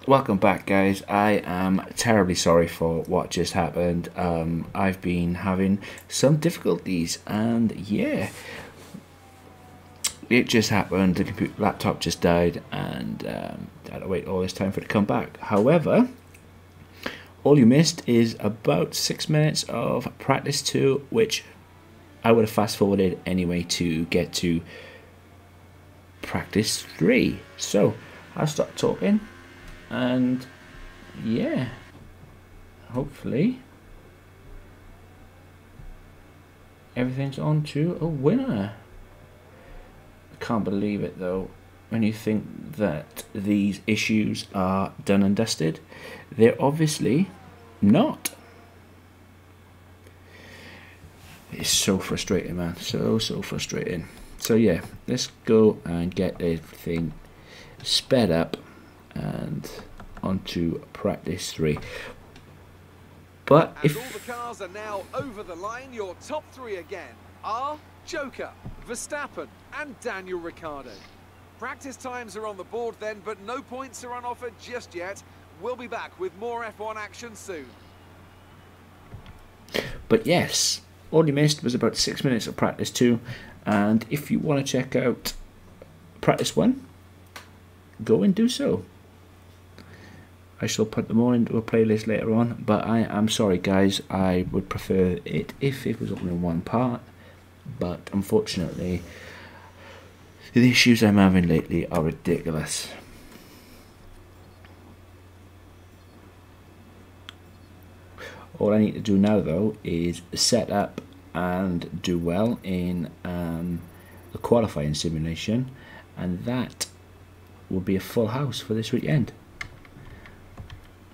Welcome back, guys. I am terribly sorry for what just happened. I've been having some difficulties, and yeah, it just happened. The laptop just died, and I had to wait all this time for it to come back. However, all you missed is about 6 minutes of practice 2, which I would have fast forwarded anyway to get to practice 3. So I'll stop talking. And yeah, hopefully everything's on to a winner. I can't believe it though, when you think that these issues are done and dusted. They're obviously not. It's so frustrating, man. So frustrating. So yeah, let's go and get everything sped up and onto practice 3. But and all the cars are now over the line. Your top 3 again are Joker, Verstappen and Daniel Ricciardo. Practice times are on the board then, but no points are on offer just yet. We'll be back with more F1 action soon. But yes, all you missed was about 6 minutes of practice 2, and if you want to check out practice 1, go and do so. I shall put them all into a playlist later on, but I am sorry guys, I would prefer it if it was only one part, but unfortunately the issues I'm having lately are ridiculous. All I need to do now though is set up and do well in the qualifying simulation, and that will be a full house for this weekend.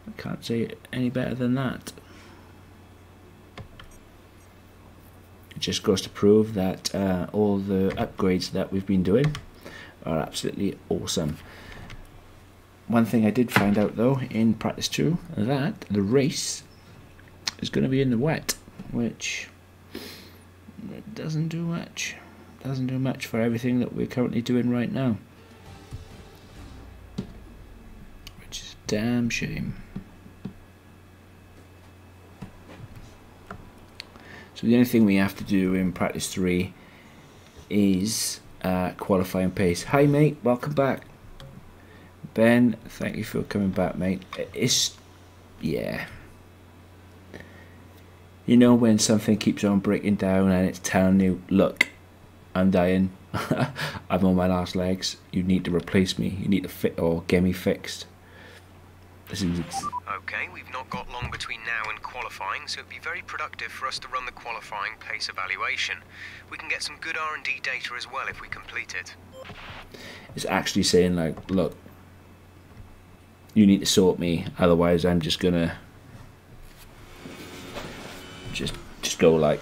I can't say it any better than that. It just goes to prove that all the upgrades that we've been doing are absolutely awesome. One thing I did find out though in practice 2, that the race is going to be in the wet, which doesn't do much. Doesn't do much for everything that we're currently doing right now, which is a damn shame. So the only thing we have to do in practice 3 is qualifying pace. Hi mate, welcome back. Ben, thank you for coming back, mate. It's, yeah. You know when something keeps on breaking down and it's telling you, look, I'm dying. I'm on my last legs. You need to replace me. You need to fit or get me fixed. This is okay, we've not got long between now and qualifying, so it'd be very productive for us to run the qualifying pace evaluation. We can get some good R&D data as well if we complete it. It's actually saying like, look, you need to sort me, otherwise I'm just gonna just go like,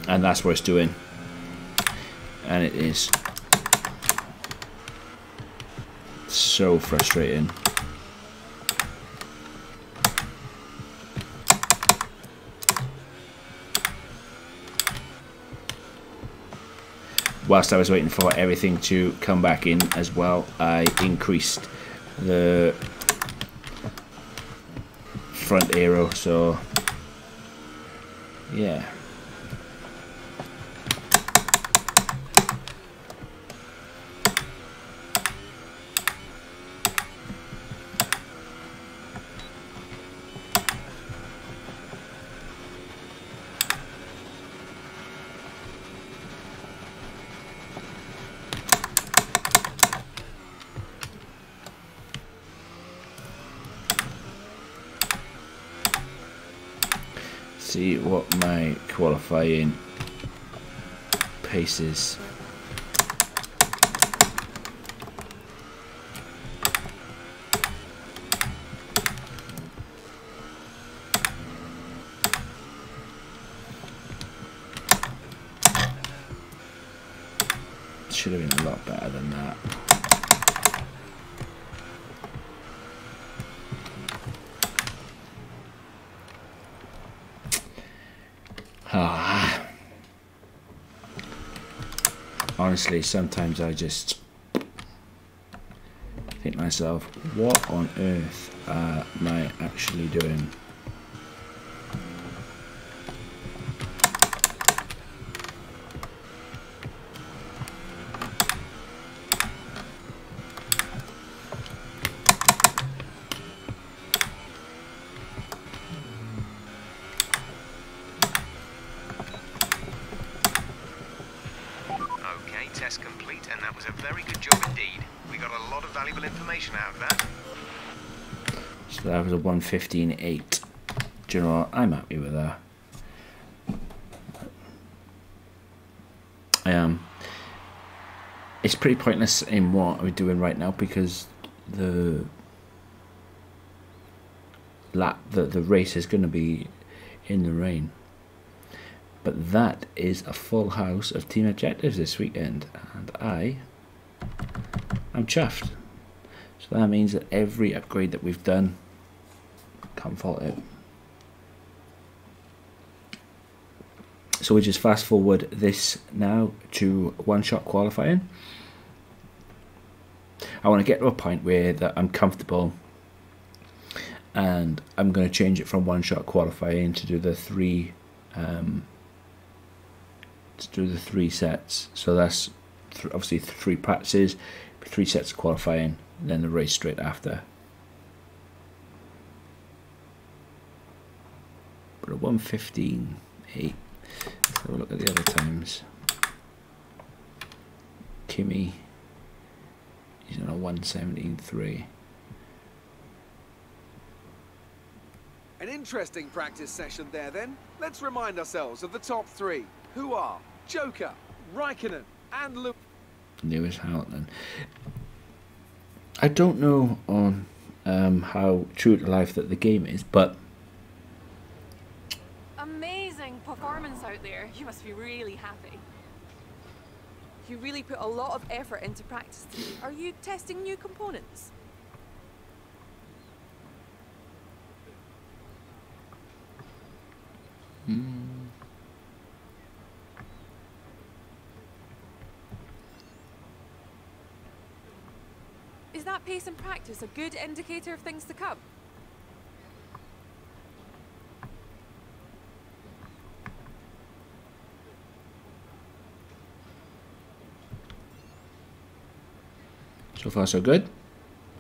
and that's what it's doing, and it is so frustrating. Whilst I was waiting for everything to come back in as well, I increased the front aero, so yeah. See what my qualifying pace is. Should have been a lot better than that. Honestly, sometimes I just think to myself, what on earth am I actually doing? Test complete, and that was a very good job indeed. We got a lot of valuable information out of that. So that was a 1:15.8. Do you know what? I'm happy with that. I am. It's pretty pointless in what we're doing right now because the race is going to be in the rain. But that is a full house of team objectives this weekend, and I'm chuffed. So that means that every upgrade that we've done, can't fault it. So we just fast forward this now to one-shot qualifying. I want to get to a point where that I'm comfortable, and I'm going to change it from one-shot qualifying to do the three sets. So that's obviously 3 practices, 3 sets of qualifying, and then the race straight after. But at 1:15.8, let's have a look at the other times. Kimi, he's on a 1:17.3. An interesting practice session there then. Let's remind ourselves of the top 3, who are Joker, Raikkonen and Lewis Hamilton. I don't know on how true to life that the game is, but amazing performance out there. You must be really happy. You really put a lot of effort into practice today. Are you testing new components? Is that pace in practice a good indicator of things to come? so far so good.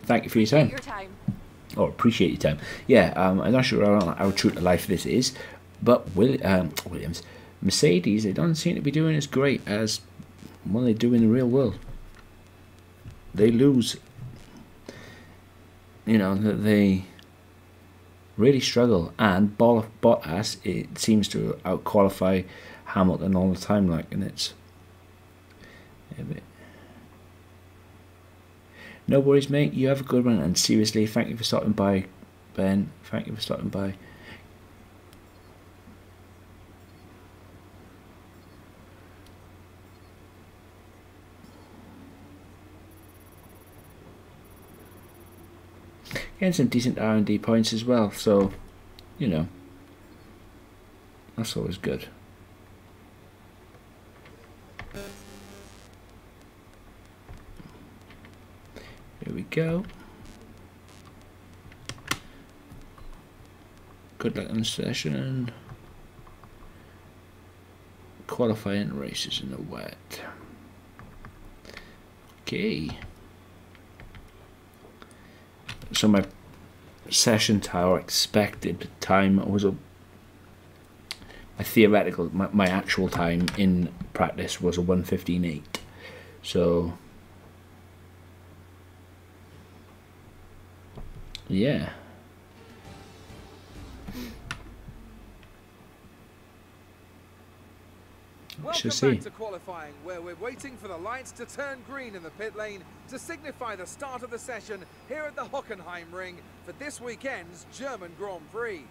Thank you for your time. Your time. Oh, appreciate your time. Yeah, I'm not sure how true to life this is, but Williams, Mercedes, they don't seem to be doing as great as what they do in the real world. They lose. You know, they really struggle, and Bottas, it seems to out-qualify Hamilton all the time, like, and it's a bit. No worries, mate. You have a good one, and seriously, thank you for stopping by, Ben. Thank you for stopping by. Getting some decent R&D points as well, so, you know, that's always good. Here we go. Good luck on the session. Qualifying races in the wet. Okay. So my session tower expected time was my theoretical, my actual time in practice was a 1:15.8. So yeah. Welcome back to qualifying, where we're waiting for the lights to turn green in the pit lane to signify the start of the session here at the Hockenheim ring for this weekend's German Grand Prix.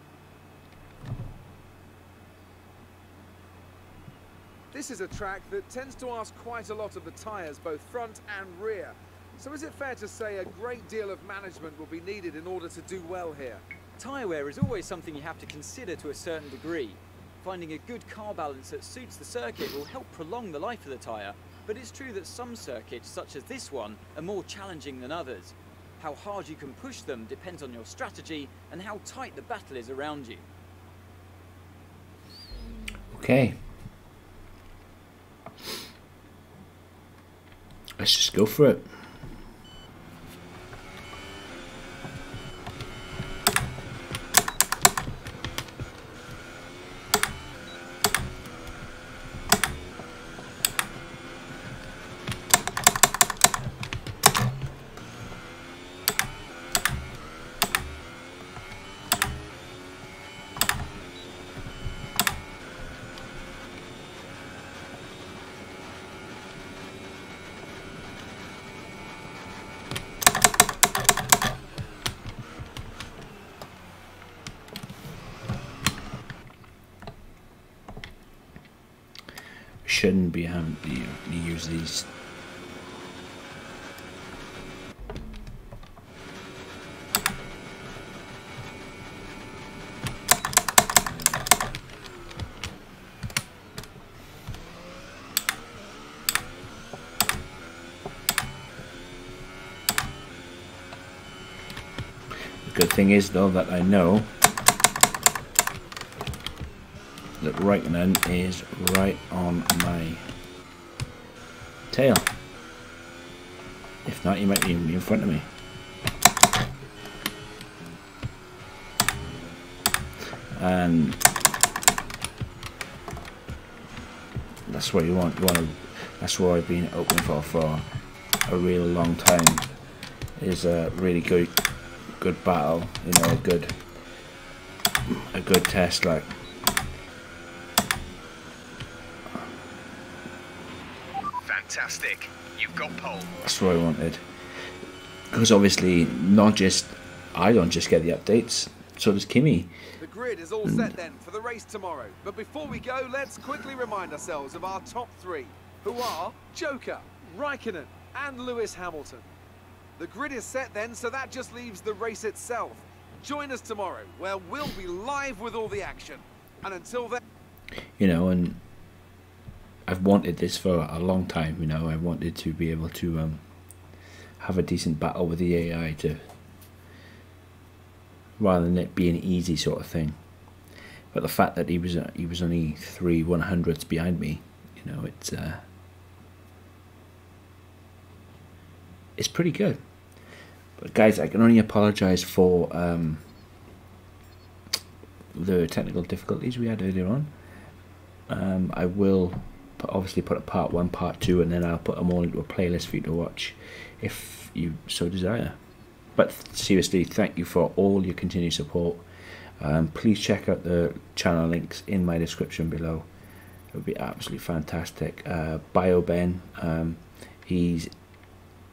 This is a track that tends to ask quite a lot of the tyres, both front and rear. So is it fair to say a great deal of management will be needed in order to do well here? Tyre wear is always something you have to consider to a certain degree. Finding a good car balance that suits the circuit will help prolong the life of the tyre, but it's true that some circuits, such as this one, are more challenging than others. How hard you can push them depends on your strategy and how tight the battle is around you. Okay. Let's just go for it. Shouldn't be having to use these. The good thing is though that I know that Raikkonen is right on my tail. If not, he might even be in front of me. And that's what you want. That's what I've been hoping for a real long time. Is a really good battle. You know, a good test like. Fantastic. You've got pole. That's what I wanted. Because obviously, I don't just get the updates, so does Kimi. The grid is all set then for the race tomorrow. But before we go, let's quickly remind ourselves of our top three, who are Joker, Raikkonen, and Lewis Hamilton. The grid is set then, so that just leaves the race itself. Join us tomorrow, where we'll be live with all the action. And until then... You know, and I've wanted this for a long time, you know. I wanted to be able to have a decent battle with the AI, rather than it being easy sort of thing. But the fact that he was only 3 100ths behind me, you know, it's pretty good. But guys, I can only apologise for the technical difficulties we had earlier on. I will obviously put a part 1, part 2, and then I'll put them all into a playlist for you to watch if you so desire. But seriously, thank you for all your continued support. Please check out the channel links in my description below. It would be absolutely fantastic. BioBen, he's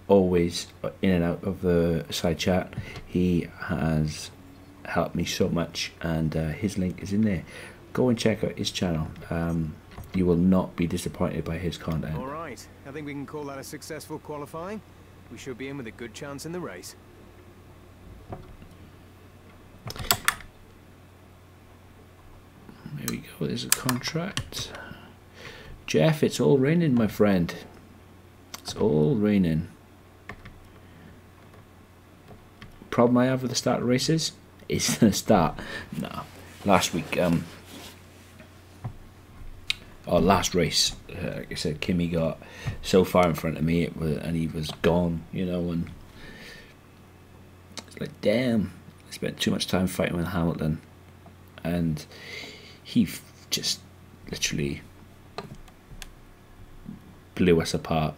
always in and out of the side chat. He has helped me so much, and his link is in there. Go and check out his channel. You will not be disappointed by his content. All right, I think we can call that a successful qualifying. We should be in with a good chance in the race. There we go, there's a contract. Jeff, it's all raining, my friend. It's all raining. Problem I have with the start of races is the start. No, last week, or last race, like I said, Kimi got so far in front of me, and he was gone, you know, and it's like, damn, I spent too much time fighting with Hamilton, and he just literally blew us apart.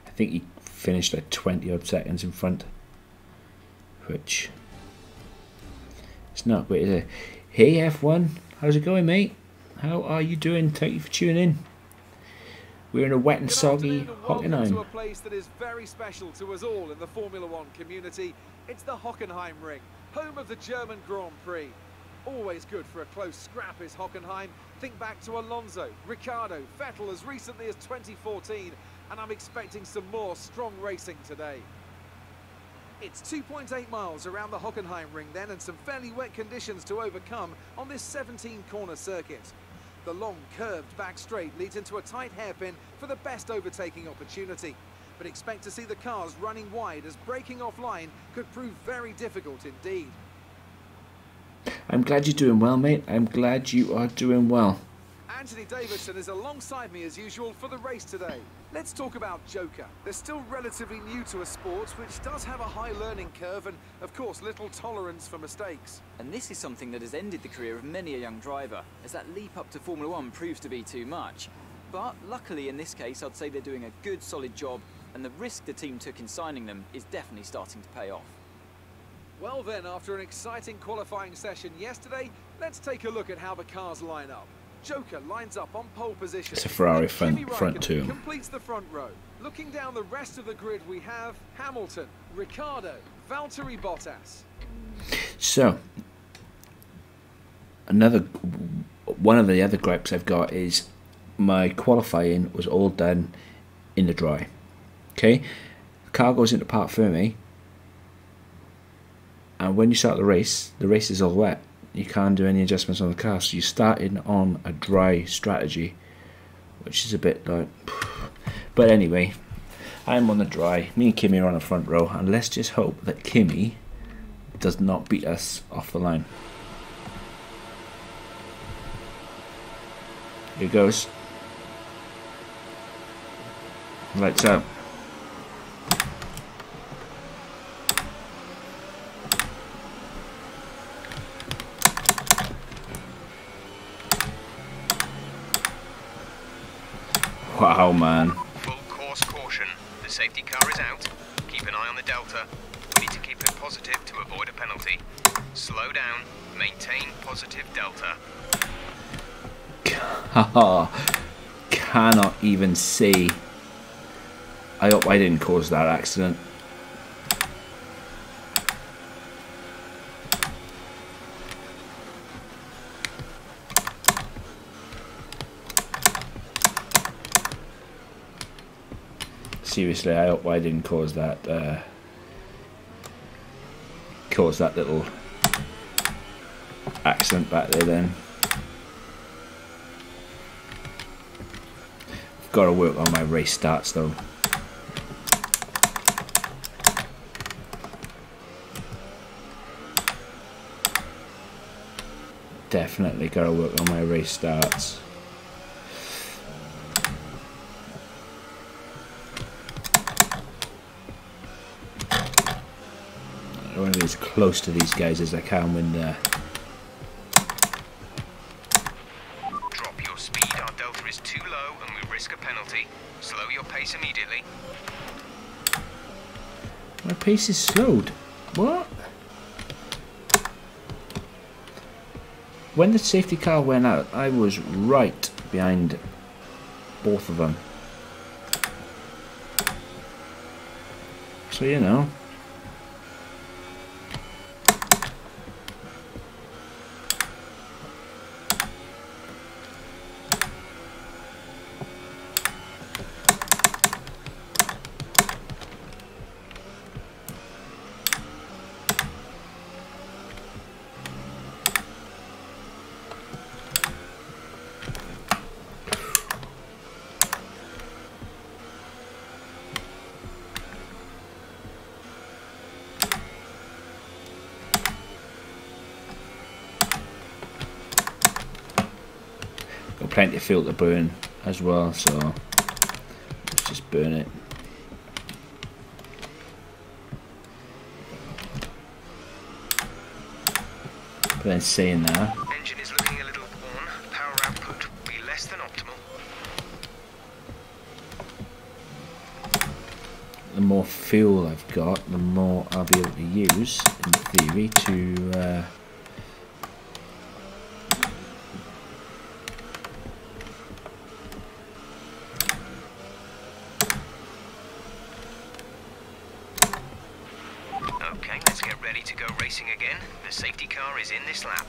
I think he finished like 20 odd seconds in front, which it's not great, is it? Hey F1, how's it going, mate? How are you doing? Thank you for tuning in. We're in a wet and soggy Hockenheim. To a place that is very special to us all in the Formula One community. It's the Hockenheim ring, home of the German Grand Prix. Always good for a close scrap is Hockenheim. Think back to Alonso, Ricciardo, Vettel as recently as 2014, and I'm expecting some more strong racing today. It's 2.8 miles around the Hockenheim ring then, and some fairly wet conditions to overcome on this 17-corner circuit. The long curved back straight leads into a tight hairpin for the best overtaking opportunity. but expect to see the cars running wide as braking offline could prove very difficult indeed. I'm glad you're doing well, mate. I'm glad you are doing well. Anthony Davidson is alongside me as usual for the race today. Let's talk about Joker. They're still relatively new to a sport which does have a high learning curve and, of course, little tolerance for mistakes. And this is something that has ended the career of many a young driver, as that leap up to Formula One proves to be too much. But luckily in this case, I'd say they're doing a good, solid job, and the risk the team took in signing them is definitely starting to pay off. Well then, after an exciting qualifying session yesterday, let's take a look at how the cars line up. Joker lines up on pole position. It's a Ferrari Kimi front two. Completes the front row. Looking down the rest of the grid, we have Hamilton, Ricciardo, Valtteri Bottas. So, one of the other gripes I've got is my qualifying was all done in the dry. Okay, the car goes into parc fermé, and when you start the race is all wet. You can't do any adjustments on the car, so you're starting on a dry strategy, which is a bit like... But anyway, I'm on the dry, me and Kimi are on the front row, and let's just hope that Kimi does not beat us off the line. Here goes. Lights out. Wow, man. Full course caution. The safety car is out. Keep an eye on the delta. We need to keep it positive to avoid a penalty. Slow down. Maintain positive delta. Cannot even see. I hope I didn't cause that accident. Seriously, I hope I didn't cause that little accident back there then. I've got to work on my race starts though. Definitely got to work on my race starts. I want to be as close to these guys as I can when Drop your speed, our delta is too low and we risk a penalty. Slow your pace immediately. my pace is slowed. What? When the safety car went out, I was right behind both of them. So, you know. Plenty of fuel to burn as well, so let's just burn it. But then saying that, Engine is looking a little worn. Power output will be less than optimal. the more fuel I've got, the more I'll be able to use, in theory, to Okay, let's get ready to go racing again. The safety car is in this lap.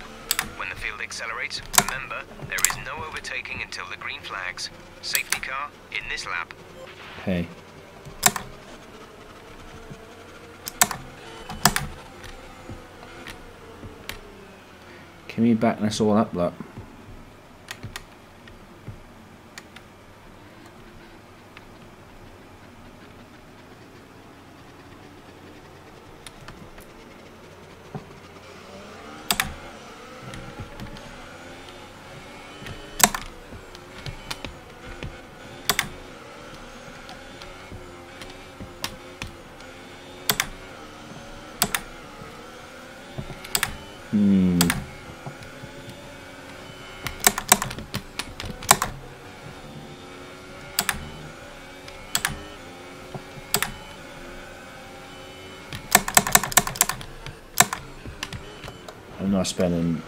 When the field accelerates, remember, there is no overtaking until the green flags. Safety car in this lap. hey. Can we back this all up, look? I'm not spending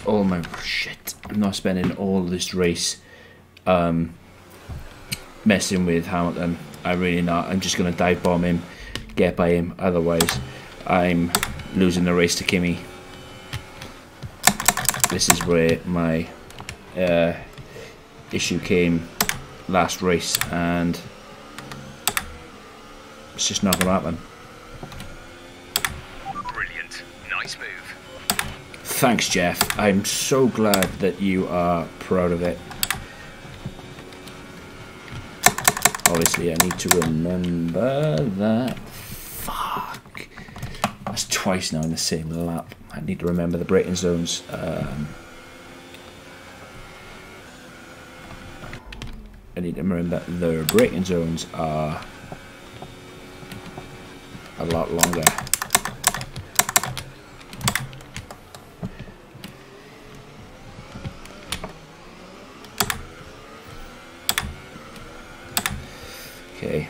all my shit. I'm not spending all this race messing with Hamilton. I'm really not. I'm just gonna dive bomb him, get by him. Otherwise, I'm losing the race to Kimi. This is where my issue came last race, and it's just not gonna happen. Brilliant. Nice move. Thanks, Jeff. I'm so glad that you are proud of it. Obviously, I need to remember that. Fuck. That's twice now in the same lap. I need to remember the braking zones. I need to remember that the braking zones are a lot longer. Okay.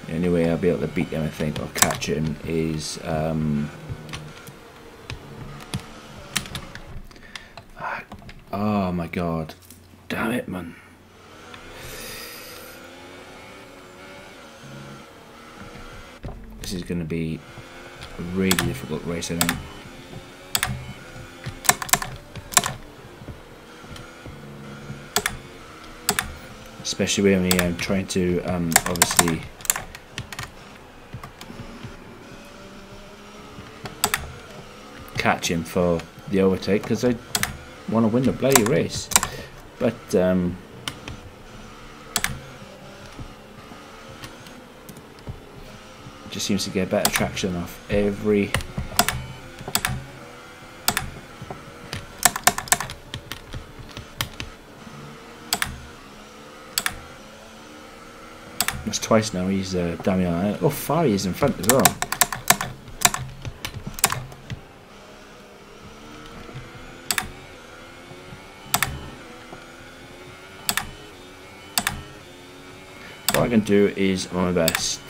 The only way I'll be able to beat him, I think, or catch him is oh my god. Damn it, man. This is going to be a really difficult race, I think. Especially when I'm trying to obviously catch him for the overtake, because I want to win the bloody race. But just seems to get better traction off every that's twice now. He's damn it. Oh, far he is in front as well. What I can do is my best.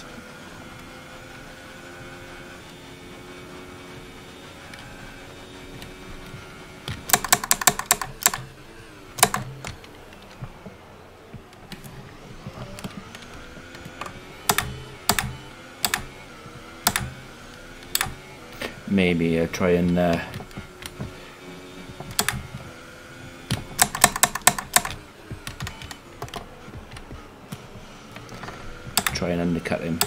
Maybe try and try and undercut him.